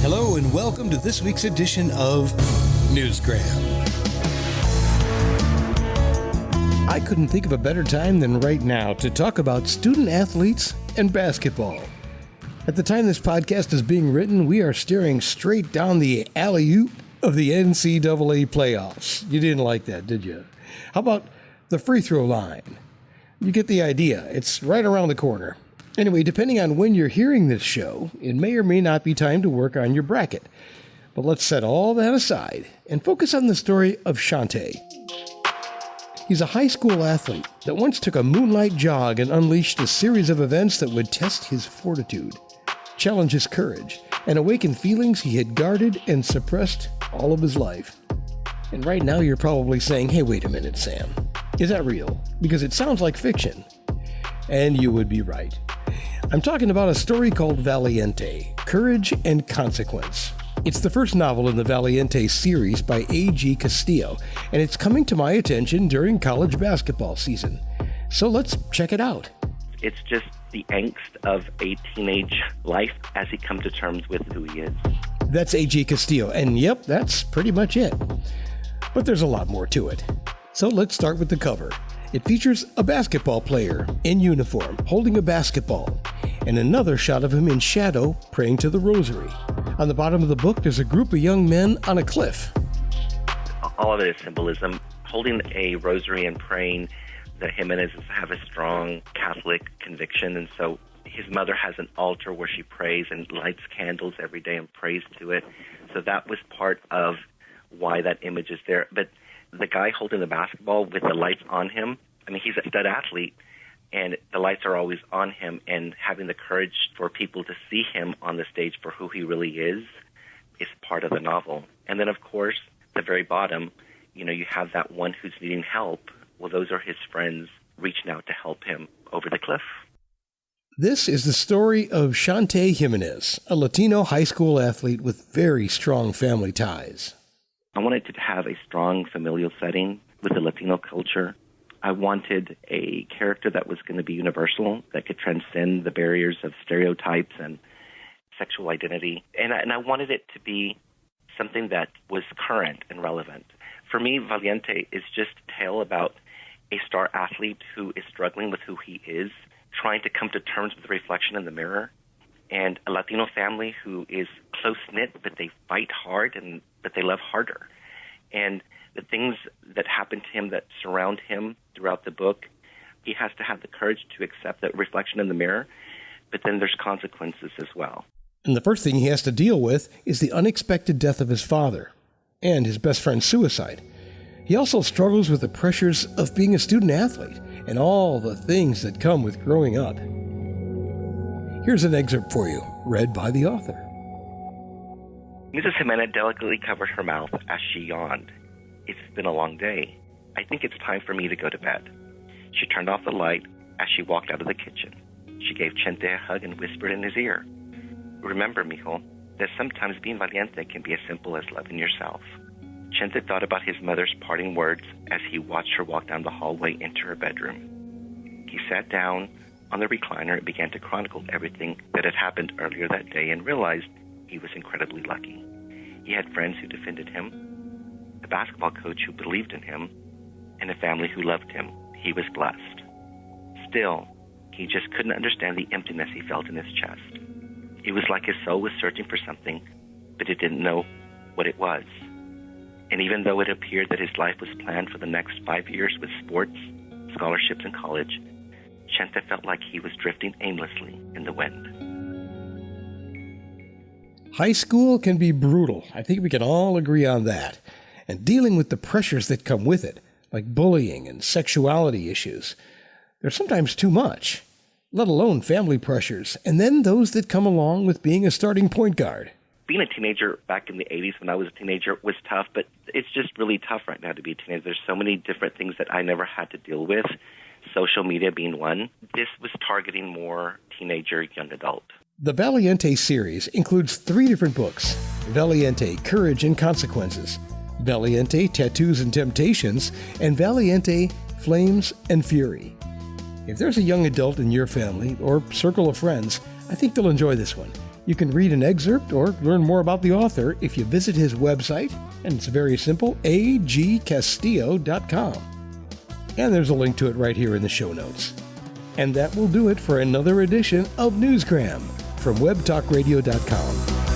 Hello and welcome to this week's edition of Newsgram. I couldn't think of a better time than right now to talk about student athletes and basketball. At the time this podcast is being written, we are staring straight down the alley-oop of the NCAA playoffs. You didn't like that, did you? How about the free throw line? You get the idea. It's right around the corner. Anyway, depending on when you're hearing this show, it may or may not be time to work on your bracket. But let's set all that aside and focus on the story of Shante. He's a high school athlete that once took a moonlight jog and unleashed a series of events that would test his fortitude, challenge his courage, and awaken feelings he had guarded and suppressed all of his life. And right now you're probably saying, hey, wait a minute, Sam. Is that real? Because it sounds like fiction. And you would be right. I'm talking about a story called VALIENTE, Courage and Consequence. It's the first novel in the VALIENTE series by A.G. Castillo, and it's coming to my attention during college basketball season. So let's check it out. It's just the angst of a teenage life as he comes to terms with who he is. That's A.G. Castillo, and yep, that's pretty much it. But there's a lot more to it. So let's start with the cover. It features a basketball player in uniform holding a basketball, and another shot of him in shadow praying to the rosary. On the bottom of the book, there's a group of young men on a cliff. All of it is symbolism. Holding a rosary and praying, the Jimenezes have a strong Catholic conviction, and so his mother has an altar where she prays and lights candles every day and prays to it. So that was part of why that image is there. But the guy holding the basketball with the lights on him, I mean, he's a stud athlete, and the lights are always on him, and having the courage for people to see him on the stage for who he really is part of the novel. And then, of course, the very bottom, you have that one who's needing help. Well, those are his friends reaching out to help him over the cliff. This is the story of Shante Jimenez, a Latino high school athlete with very strong family ties. I wanted to have a strong familial setting with the Latino culture. I wanted a character that was going to be universal, that could transcend the barriers of stereotypes and sexual identity. And I wanted it to be something that was current and relevant. For me, Valiente is just a tale about a star athlete who is struggling with who he is, trying to come to terms with the reflection in the mirror, and a Latino family who is close-knit, but they fight hard but they love harder. And the things that happen to him that surround him throughout the book, he has to have the courage to accept that reflection in the mirror, but then there's consequences as well. And the first thing he has to deal with is the unexpected death of his father and his best friend's suicide. He also struggles with the pressures of being a student athlete and all the things that come with growing up. Here's an excerpt for you, read by the author. Mrs. Jimenez delicately covered her mouth as she yawned. It's been a long day. I think it's time for me to go to bed. She turned off the light as she walked out of the kitchen. She gave Chente a hug and whispered in his ear, "Remember, mijo, that sometimes being valiente can be as simple as loving yourself." Chente thought about his mother's parting words as he watched her walk down the hallway into her bedroom. He sat down on the recliner and began to chronicle everything that had happened earlier that day and realized he was incredibly lucky. He had friends who defended him, a basketball coach who believed in him, and a family who loved him. He was blessed. Still, he just couldn't understand the emptiness he felt in his chest. It was like his soul was searching for something, but it didn't know what it was. And even though it appeared that his life was planned for the next 5 years with sports, scholarships, and college, Chente felt like he was drifting aimlessly in the wind. High school can be brutal. I think we can all agree on that. And dealing with the pressures that come with it, like bullying and sexuality issues, they're sometimes too much, let alone family pressures, and then those that come along with being a starting point guard. Being a teenager back in the 80s when I was a teenager was tough, but it's just really tough right now to be a teenager. There's so many different things that I never had to deal with, social media being one. This was targeting more teenager, young adult. The Valiente series includes 3 different books: Valiente, Courage and Consequences, Valiente, Tattoos and Temptations, and Valiente, Flames and Fury. If there's a young adult in your family or circle of friends, I think they'll enjoy this one. You can read an excerpt or learn more about the author if you visit his website, and it's very simple, agcastillo.com. And there's a link to it right here in the show notes. And that will do it for another edition of Newsgram from webtalkradio.com.